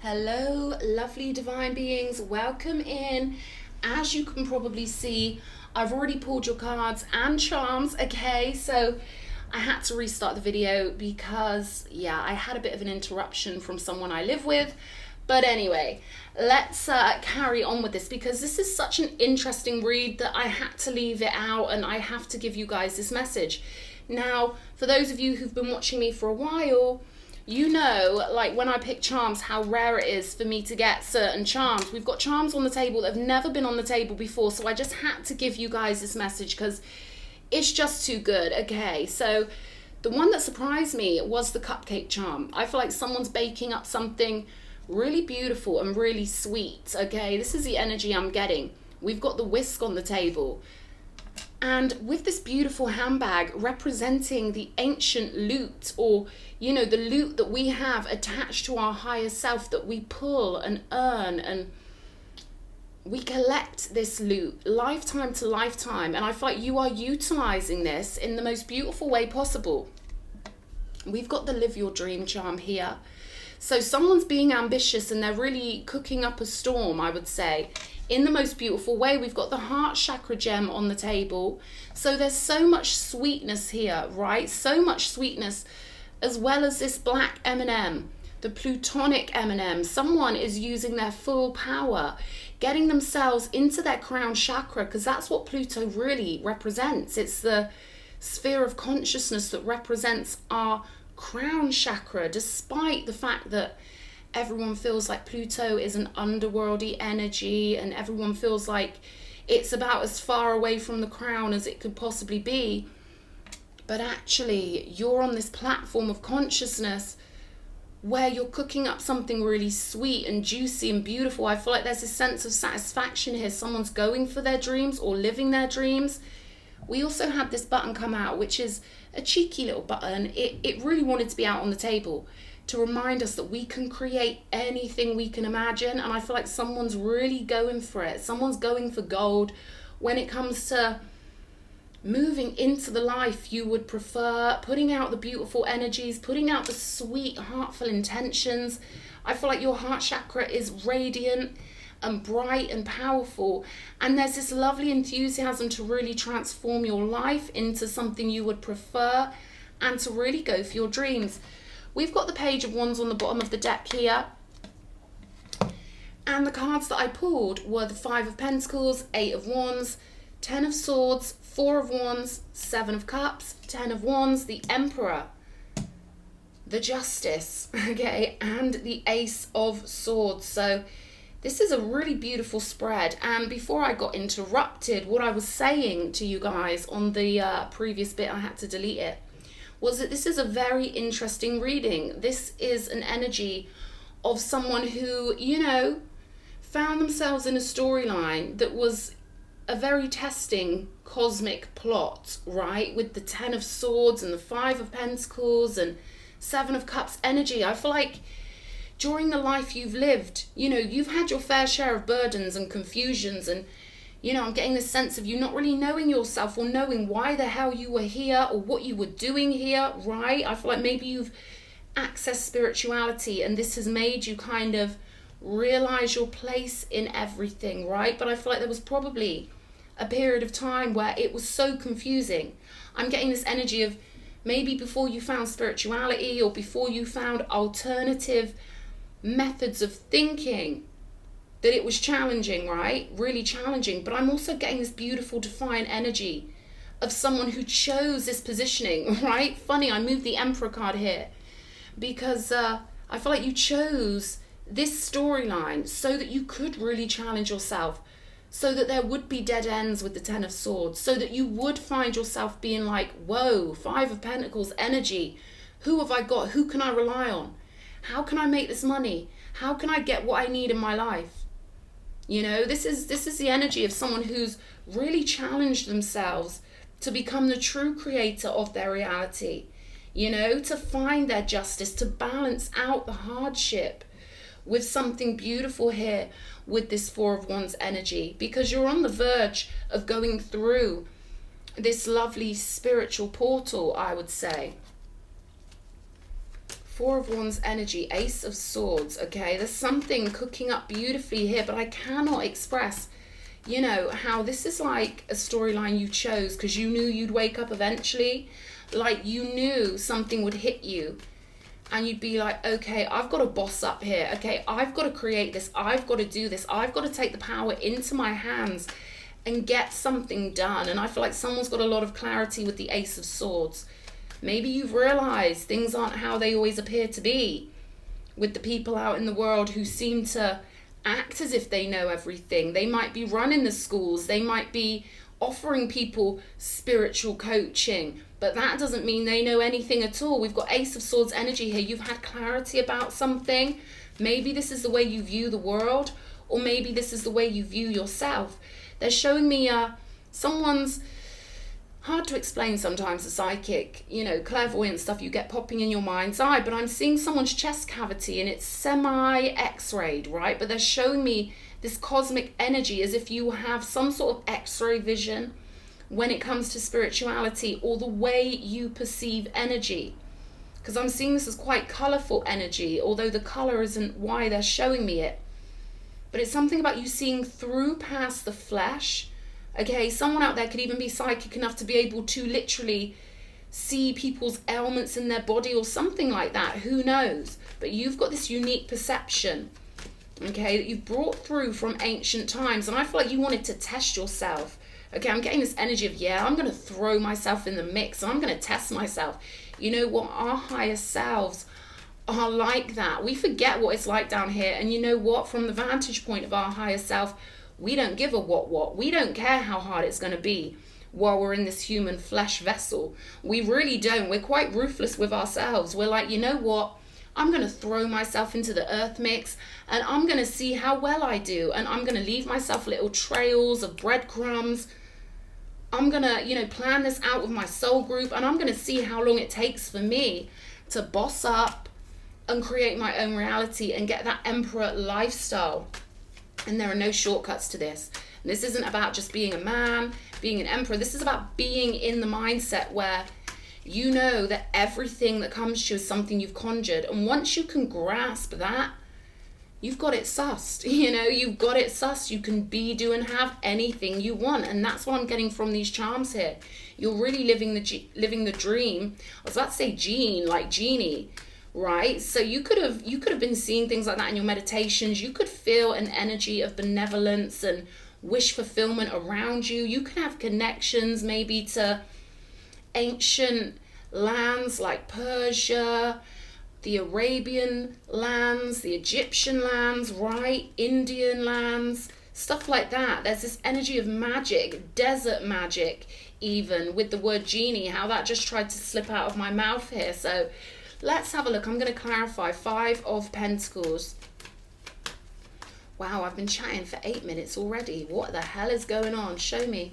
Hello, lovely divine beings. Welcome in. As you can probably see, I've already pulled your cards and charms, okay? So I had to restart the video because, yeah, I had a bit of an interruption from someone I live with. But anyway, let's carry on with this because this is such an interesting read that I had to leave it out and I have to give you guys this message. Now, for those of you who've been watching me for a while, you know, like when I pick charms, how rare it is for me to get certain charms. We've got charms on the table that have never been on the table before, so I just had to give you guys this message because it's just too good. Okay, so the one that surprised me was the cupcake charm. I feel like someone's baking up something really beautiful and really sweet. Okay, this is the energy I'm getting. We've got the whisk on the table. And with this beautiful handbag representing the ancient loot, or, you know, the loot that we have attached to our higher self that we pull and earn, and we collect this loot lifetime to lifetime. And I feel like you are utilizing this in the most beautiful way possible. We've got the live your dream charm here. So someone's being ambitious and they're really cooking up a storm, I would say, in the most beautiful way. We've got the heart chakra gem on the table. So there's so much sweetness here, right? So much sweetness, as well as this black M&M, the plutonic M&M. Someone is using their full power, getting themselves into their crown chakra, because that's what Pluto really represents. It's the sphere of consciousness that represents our crown chakra, despite the fact that everyone feels like Pluto is an underworldy energy and everyone feels like it's about as far away from the crown as it could possibly be. But actually, you're on this platform of consciousness where you're cooking up something really sweet and juicy and beautiful. I feel like there's a sense of satisfaction here. Someone's going for their dreams or living their dreams. We also had this button come out, which is a cheeky little button. It really wanted to be out on the table to remind us that we can create anything we can imagine. And I feel like someone's really going for it. Someone's going for gold when it comes to moving into the life you would prefer, putting out the beautiful energies, putting out the sweet, heartful intentions. I feel like your heart chakra is radiant and bright and powerful, and there's this lovely enthusiasm to really transform your life into something you would prefer and to really go for your dreams. We've got the Page of Wands on the bottom of the deck here, and the cards that I pulled were the Five of Pentacles, Eight of Wands, Ten of Swords, Four of Wands, Seven of Cups, Ten of Wands, the Emperor, the Justice, okay, and the Ace of Swords. So this is a really beautiful spread. And before I got interrupted, what I was saying to you guys on the previous bit, I had to delete it, was that this is a very interesting reading. This is an energy of someone who, you know, found themselves in a storyline that was a very testing cosmic plot, right? With the Ten of Swords and the Five of Pentacles and Seven of Cups energy. I feel like during the life you've lived, you know, you've had your fair share of burdens and confusions, and, you know, I'm getting this sense of you not really knowing yourself or knowing why the hell you were here or what you were doing here, right? I feel like maybe you've accessed spirituality and this has made you kind of realize your place in everything, right? But I feel like there was probably a period of time where it was so confusing. I'm getting this energy of maybe before you found spirituality or before you found alternative methods of thinking, that it was challenging, right? Really challenging. But I'm also getting this beautiful defiant energy of someone who chose this positioning, right? Funny, I moved the Emperor card here because I feel like you chose this storyline so that you could really challenge yourself, so that there would be dead ends with the Ten of Swords, so that you would find yourself being like, whoa, Five of Pentacles energy. Who have I got? Who can I rely on? How can I make this money? How can I get what I need in my life? You know, this is the energy of someone who's really challenged themselves to become the true creator of their reality, you know, to find their justice, to balance out the hardship with something beautiful here with this Four of Wands energy, because you're on the verge of going through this lovely spiritual portal, I would say. Four of Wands energy, Ace of Swords. Okay, there's something cooking up beautifully here, but I cannot express, you know, how this is like a storyline you chose because you knew you'd wake up eventually. Like, you knew something would hit you and you'd be like, okay, I've got to boss up here. Okay, I've got to create this. I've got to do this. I've got to take the power into my hands and get something done. And I feel like someone's got a lot of clarity with the Ace of Swords. Maybe you've realized things aren't how they always appear to be with the people out in the world who seem to act as if they know everything. They might be running the schools. They might be offering people spiritual coaching, but that doesn't mean they know anything at all. We've got Ace of Swords energy here. You've had clarity about something. Maybe this is the way you view the world, or maybe this is the way you view yourself. They're showing me someone's, hard to explain sometimes, the psychic, you know, clairvoyant stuff you get popping in your mind's eye, but I'm seeing someone's chest cavity and it's semi x-rayed, right? But they're showing me this cosmic energy as if you have some sort of x-ray vision when it comes to spirituality or the way you perceive energy. Because I'm seeing this as quite colorful energy, although the color isn't why they're showing me it. But it's something about you seeing through past the flesh. Okay, someone out there could even be psychic enough to be able to literally see people's ailments in their body or something like that. Who knows? But you've got this unique perception, okay, that you've brought through from ancient times. And I feel like you wanted to test yourself. Okay, I'm getting this energy of, yeah, I'm going to throw myself in the mix and I'm going to test myself. You know what? Our higher selves are like that. We forget what it's like down here. And you know what? From the vantage point of our higher self, we don't give a what. We don't care how hard it's going to be while we're in this human flesh vessel. We really don't. We're quite ruthless with ourselves. We're like, you know what? I'm going to throw myself into the earth mix and I'm going to see how well I do. And I'm going to leave myself little trails of breadcrumbs. I'm going to, you know, plan this out with my soul group and I'm going to see how long it takes for me to boss up and create my own reality and get that emperor lifestyle. And there are no shortcuts to this. And this isn't about just being a man, being an emperor. This is about being in the mindset where you know that everything that comes to you is something you've conjured. And once you can grasp that, you've got it sussed. You know, you've got it sussed. You can be, do, and have anything you want. And that's what I'm getting from these charms here. You're really living the dream. I was about to say gene, like genie. Right? So you could have been seeing things like that in your meditations. You could feel an energy of benevolence and wish fulfillment around you. You can have connections maybe to ancient lands like Persia, the Arabian lands, the Egyptian lands, right? Indian lands, stuff like that. There's this energy of magic, desert magic even, with the word genie, how that just tried to slip out of my mouth here. So let's have a look. I'm going to clarify. 5 of Pentacles. Wow, I've been chatting for 8 minutes already. What the hell is going on? Show me.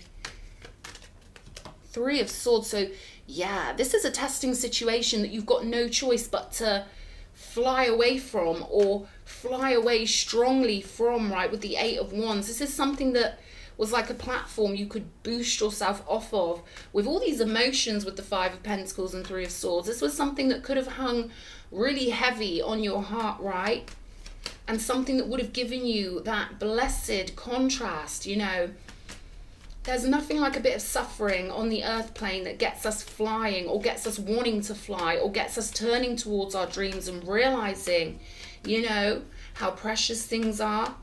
3 of Swords. So, yeah, this is a testing situation that you've got no choice but to fly away from or fly away strongly from, right, with the 8 of Wands. This is something that was like a platform you could boost yourself off of. With all these emotions with the 5 of Pentacles and 3 of Swords, this was something that could have hung really heavy on your heart, right? And something that would have given you that blessed contrast, you know. There's nothing like a bit of suffering on the earth plane that gets us flying or gets us wanting to fly or gets us turning towards our dreams and realizing, you know, how precious things are.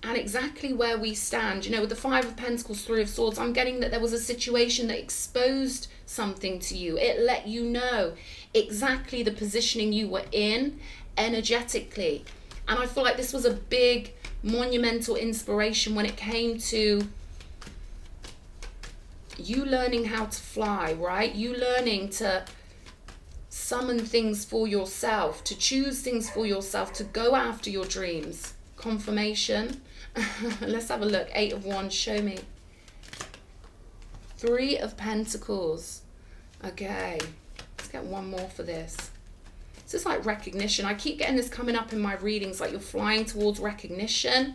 And exactly where we stand. You know, with the 5 of Pentacles, 3 of Swords, I'm getting that there was a situation that exposed something to you. It let you know exactly the positioning you were in energetically. And I feel like this was a big, monumental inspiration when it came to you learning how to fly, right? You learning to summon things for yourself, to choose things for yourself, to go after your dreams. Confirmation. Let's have a look. 8 of Wands, show me. 3 of Pentacles. Okay, let's get one more for this. It's just like recognition. I keep getting this coming up in my readings, like you're flying towards recognition.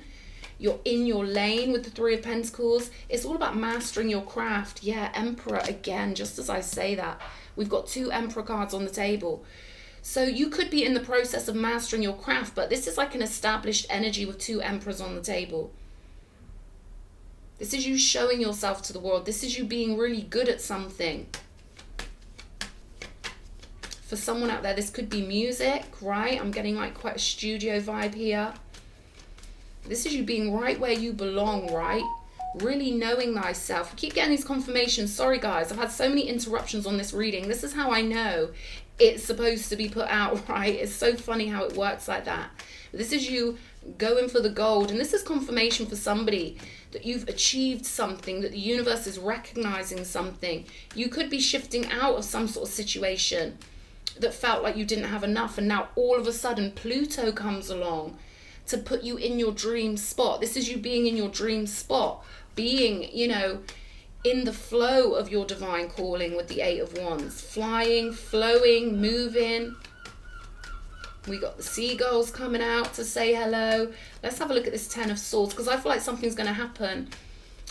You're in your lane with the 3 of Pentacles. It's all about mastering your craft. Yeah, Emperor again, just as I say that. We've got 2 Emperor cards on the table. So you could be in the process of mastering your craft, but this is like an established energy with 2 emperors on the table. This is you showing yourself to the world. This is you being really good at something. For someone out there, this could be music, right? I'm getting like quite a studio vibe here. This is you being right where you belong, right? Really knowing thyself. I keep getting these confirmations. Sorry guys, I've had so many interruptions on this reading. This is how I know it's supposed to be put out, right? It's so funny how it works like that. This is you going for the gold, and this is confirmation for somebody that you've achieved something, that the universe is recognizing something. You could be shifting out of some sort of situation that felt like you didn't have enough, and now all of a sudden Pluto comes along to put you in your dream spot. This is you being in your dream spot, being, you know, in the flow of your divine calling with the 8 of Wands, flying, flowing, moving. We got the seagulls coming out to say hello. Let's have a look at this 10 of Swords, because I feel like something's going to happen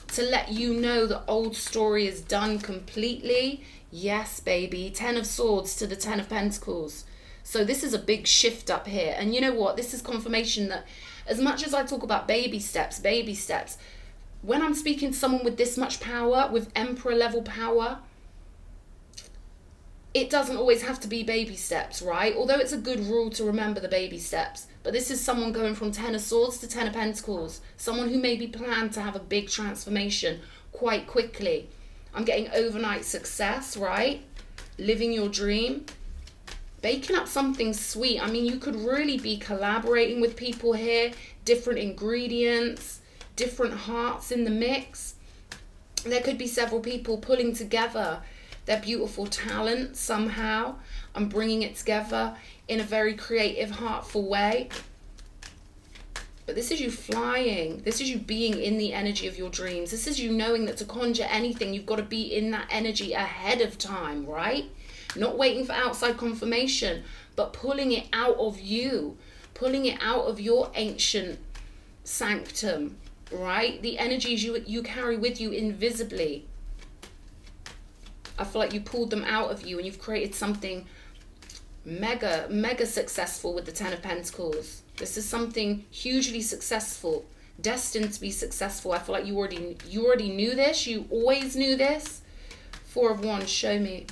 to let you know the old story is done completely. Yes, baby. 10 of Swords to the 10 of Pentacles. So this is a big shift up here. And you know what? This is confirmation that as much as I talk about baby steps, when I'm speaking to someone with this much power, with Emperor level power, it doesn't always have to be baby steps, right? Although it's a good rule to remember the baby steps. But this is someone going from 10 of Swords to 10 of Pentacles. Someone who maybe planned to have a big transformation quite quickly. I'm getting overnight success, right? Living your dream. Baking up something sweet. I mean, you could really be collaborating with people here. Different ingredients, different hearts in the mix. There could be several people pulling together their beautiful talent somehow and bringing it together in a very creative, heartful way. But this is you flying. This is you being in the energy of your dreams. This is you knowing that to conjure anything, you've got to be in that energy ahead of time, right? Not waiting for outside confirmation, but pulling it out of you, pulling it out of your ancient sanctum, right? The energies you carry with you invisibly. I feel like you pulled them out of you and you've created something mega successful with the 10 of Pentacles. This is something hugely successful, destined to be successful. I feel like you already knew this. You always knew this. 4 of Wands, show me.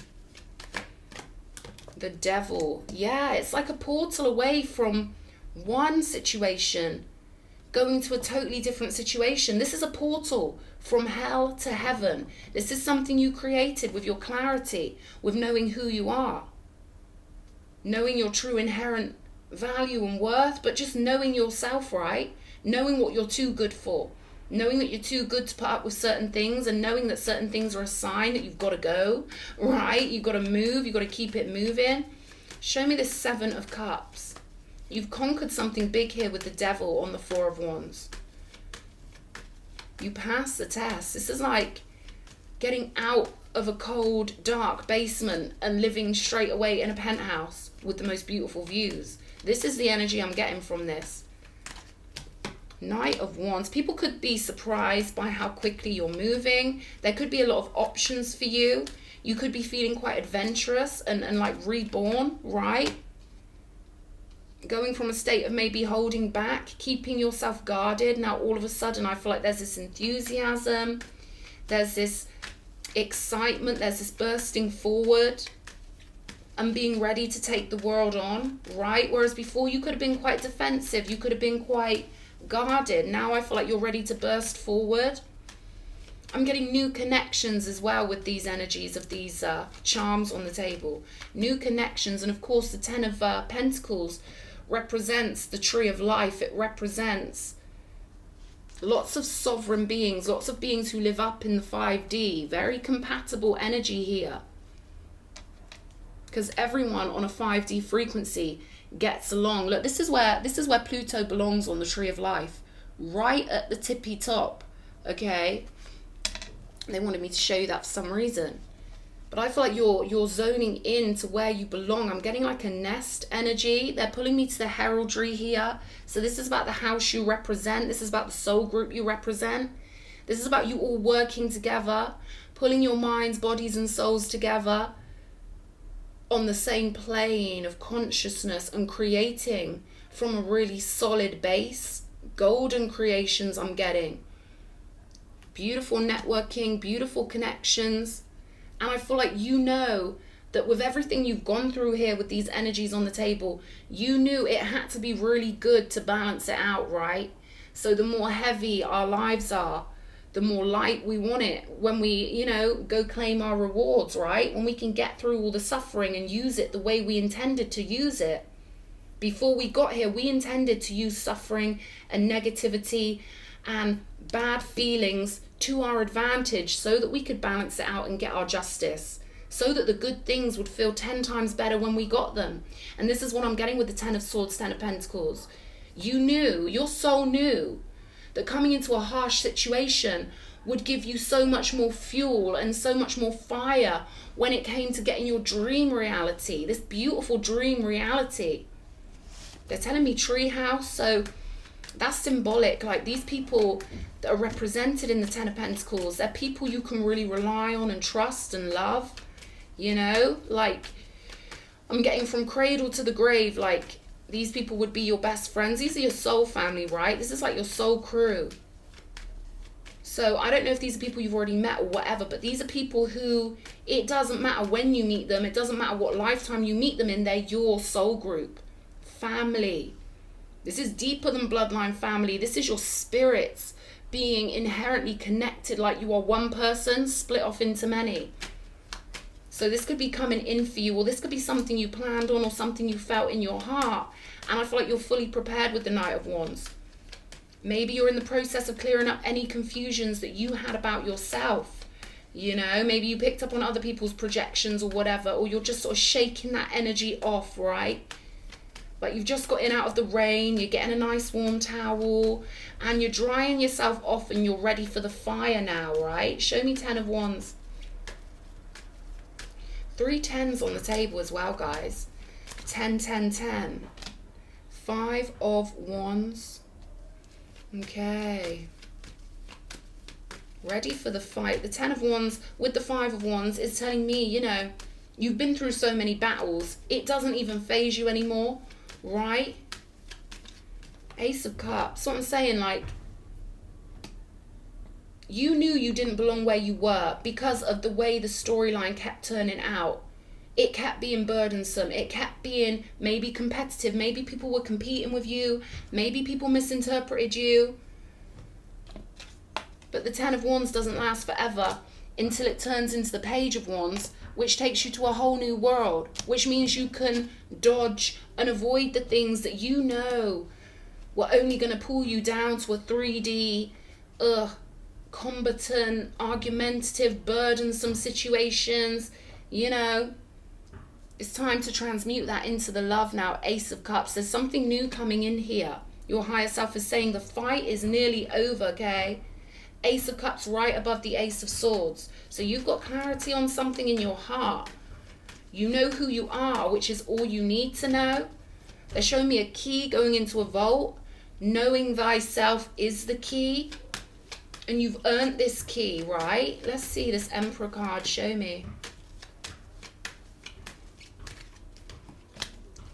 The Devil. Yeah, it's like a portal away from one situation, going to a totally different situation. This is a portal from hell to heaven. This is something you created with your clarity, with knowing who you are, knowing your true inherent value and worth, but just knowing yourself, right? Knowing what you're too good for, knowing that you're too good to put up with certain things, and knowing that certain things are a sign that you've got to go, right? You've got to move, you've got to keep it moving. Show me the 7 of Cups. You've conquered something big here with the Devil on the 4 of Wands. You passed the test. This is like getting out of a cold, dark basement and living straight away in a penthouse with the most beautiful views. This is the energy I'm getting from this. Knight of Wands. People could be surprised by how quickly you're moving. There could be a lot of options for you. You could be feeling quite adventurous and like reborn, right? Going from a state of maybe holding back, keeping yourself guarded. Now all of a sudden I feel like there's this enthusiasm. There's this excitement. There's this bursting forward and being ready to take the world on, right? Whereas before you could have been quite defensive. You could have been quite guarded. Now I feel like you're ready to burst forward. I'm getting new connections as well with these energies of these charms on the table. New connections. And of course the 10 of Pentacles represents the tree of life. It represents lots of sovereign beings, lots of beings who live up in the 5D. Very compatible energy here. Because everyone on a 5D frequency gets along. Look, this is where Pluto belongs on the tree of life, right at the tippy top. Okay, they wanted me to show you that for some reason, but I feel like you're zoning in to where you belong. I'm getting like a nest energy. They're pulling me to the heraldry here. So this is about the house you represent. This is about the soul group you represent. This is about you all working together, pulling your minds, bodies and souls together on the same plane of consciousness and creating from a really solid base. Golden creations I'm getting. Beautiful networking, beautiful connections. And I feel like you know that with everything you've gone through here with these energies on the table, you knew it had to be really good to balance it out, right? So the more heavy our lives are, the more light we want it when we, you know, go claim our rewards, right? When we can get through all the suffering and use it the way we intended to use it. Before we got here, we intended to use suffering and negativity and bad feelings to our advantage so that we could balance it out and get our justice, so that the good things would feel 10 times better when we got them. And this is what I'm getting with the 10 of Swords, 10 of Pentacles. You knew, your soul knew, that coming into a harsh situation would give you so much more fuel and so much more fire when it came to getting your dream reality, this beautiful dream reality. They're telling me treehouse, so that's symbolic. Like, these people that are represented in the 10 of Pentacles, they're people you can really rely on and trust and love, you know? Like, I'm getting from cradle to the grave, like, these people would be your best friends. These are your soul family, right? This is like your soul crew. So I don't know if these are people you've already met or whatever, but these are people who, it doesn't matter when you meet them, it doesn't matter what lifetime you meet them in, they're your soul group. Family. This is deeper than bloodline family. This is your spirits being inherently connected, like you are one person split off into many. So this could be coming in for you, or this could be something you planned on or something you felt in your heart. And I feel like you're fully prepared with the Knight of Wands. Maybe you're in the process of clearing up any confusions that you had about yourself. You know, maybe you picked up on other people's projections or whatever, or you're just sort of shaking that energy off, right? Like, you've just got in out of the rain, you're getting a nice warm towel, and you're drying yourself off and you're ready for the fire now, right? Show me 10 of Wands. 3 10s on the table as well, guys. 10, 10, 10. 5 of Wands. Okay. Ready for the fight. The 10 of Wands with the 5 of Wands is telling me, you know, you've been through so many battles, it doesn't even faze you anymore. Right? Ace of Cups. So I'm saying, like, you knew you didn't belong where you were because of the way the storyline kept turning out. It kept being burdensome. It kept being maybe competitive. Maybe people were competing with you. Maybe people misinterpreted you. But the 10 of Wands doesn't last forever until it turns into the Page of Wands, which takes you to a whole new world, which means you can dodge and avoid the things that you know were only going to pull you down to a 3D, combatant, argumentative, burdensome situations. You know, it's time to transmute that into the love now. Ace of Cups. There's something new coming in here. Your higher self is saying the fight is nearly over, okay? Ace of Cups right above the Ace of Swords. So you've got clarity on something in your heart. You know who you are, which is all you need to know. They're showing me a key going into a vault. Knowing thyself is the key. And you've earned this key, right? Let's see this Emperor card. Show me.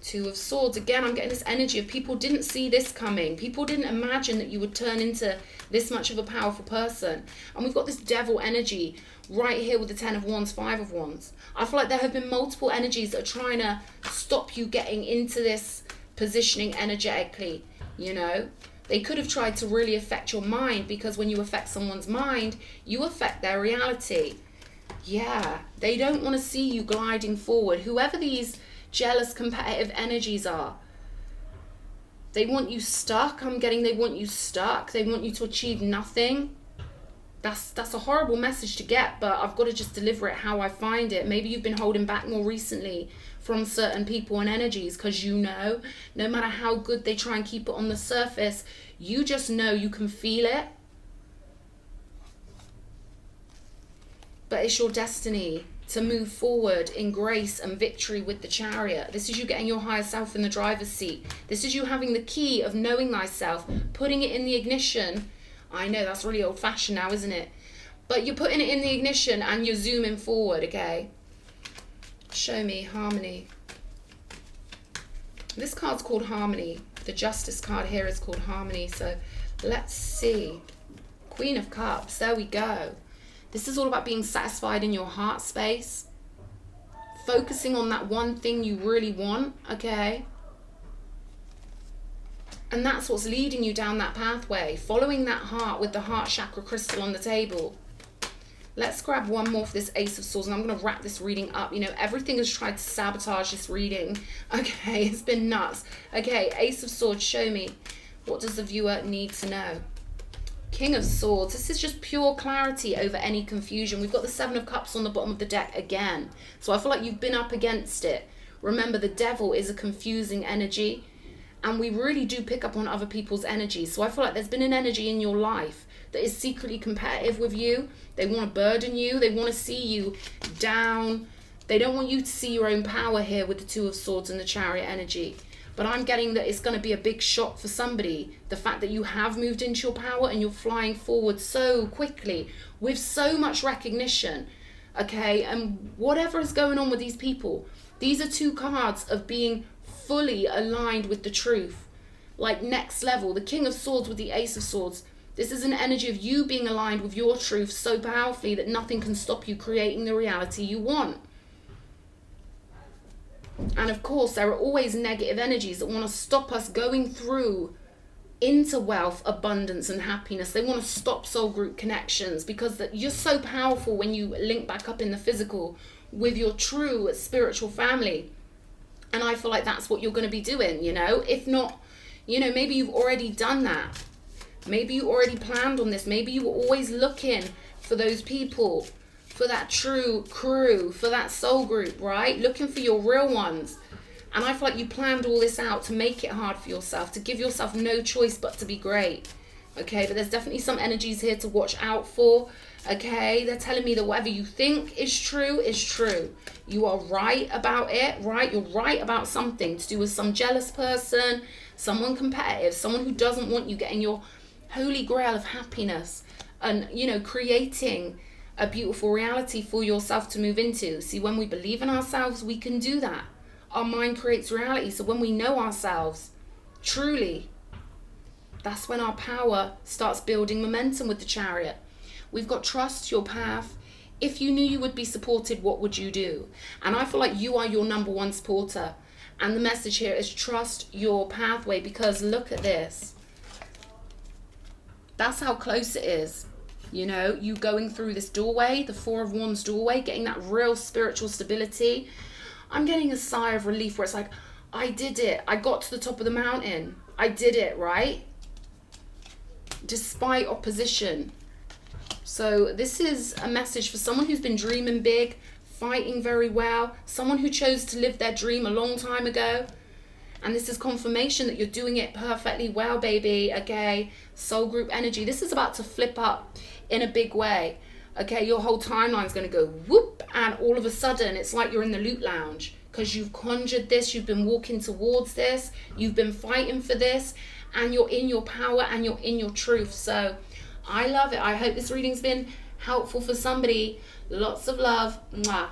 2 of Swords. Again, I'm getting this energy of people didn't see this coming. People didn't imagine that you would turn into this much of a powerful person. And we've got this devil energy right here with the 10 of Wands, 5 of Wands. I feel like there have been multiple energies that are trying to stop you getting into this positioning energetically, you know. They could have tried to really affect your mind, because when you affect someone's mind, you affect their reality. Yeah, they don't want to see you gliding forward. Whoever these jealous, competitive energies are, they want you stuck. I'm getting they want you stuck. They want you to achieve nothing. That's a horrible message to get, but I've got to just deliver it how I find it. Maybe you've been holding back more recently from certain people and energies because you know, no matter how good they try and keep it on the surface, you just know, you can feel it. But it's your destiny to move forward in grace and victory with the Chariot. This is you getting your higher self in the driver's seat. This is you having the key of knowing thyself, putting it in the ignition. I know that's really old-fashioned now, isn't it? But you're putting it in the ignition and you're zooming forward, okay? Show me harmony. This card's called Harmony. The Justice card here is called Harmony. So let's see. Queen of Cups. There we go. This is all about being satisfied in your heart space. Focusing on that one thing you really want, okay? And that's what's leading you down that pathway. Following that heart with the heart chakra crystal on the table. Let's grab one more for this Ace of Swords, and I'm going to wrap this reading up. You know, everything has tried to sabotage this reading. Okay, it's been nuts. Okay, Ace of Swords, show me. What does the viewer need to know? King of Swords. This is just pure clarity over any confusion. We've got the Seven of Cups on the bottom of the deck again. So I feel like you've been up against it. Remember, the devil is a confusing energy, and we really do pick up on other people's energies. So I feel like there's been an energy in your life that is secretly competitive with you. They want to burden you. They want to see you down. They don't want you to see your own power here with the Two of Swords and the Chariot energy. But I'm getting that it's going to be a big shock for somebody. The fact that you have moved into your power and you're flying forward so quickly with so much recognition. Okay, and whatever is going on with these people, these are two cards of being fully aligned with the truth. Like next level, the King of Swords with the Ace of Swords. This is an energy of you being aligned with your truth so powerfully that nothing can stop you creating the reality you want. And of course, there are always negative energies that want to stop us going through into wealth, abundance, and happiness. They want to stop soul group connections because you're so powerful when you link back up in the physical with your true spiritual family. And I feel like that's what you're going to be doing, you know. If not, you know, maybe you've already done that. Maybe you already planned on this. Maybe you were always looking for those people, for that true crew, for that soul group, right? Looking for your real ones. And I feel like you planned all this out to make it hard for yourself, to give yourself no choice but to be great. Okay, but there's definitely some energies here to watch out for. Okay, they're telling me that whatever you think is true is true. You are right about it, right? You're right about something to do with some jealous person, someone competitive, someone who doesn't want you getting your holy grail of happiness and, you know, creating a beautiful reality for yourself to move into. See, when we believe in ourselves, we can do that. Our mind creates reality. So when we know ourselves truly, that's when our power starts building momentum with the Chariot. We've got trust your path. If you knew you would be supported, what would you do? And I feel like you are your number one supporter. And the message here is trust your pathway, because look at this. That's how close it is. You know, you going through this doorway, the Four of Wands doorway, getting that real spiritual stability. I'm getting a sigh of relief where it's like, I did it. I got to the top of the mountain. I did it, right? Despite opposition. So this is a message for someone who's been dreaming big, fighting very well, someone who chose to live their dream a long time ago. And this is confirmation that you're doing it perfectly well, baby. Okay, soul group energy. This is about to flip up in a big way. Okay, your whole timeline's going to go whoop, and all of a sudden it's like you're in the loot lounge because you've conjured this, you've been walking towards this, you've been fighting for this, and you're in your power and you're in your truth. So I love it. I hope this reading's been helpful for somebody. Lots of love. Mwah.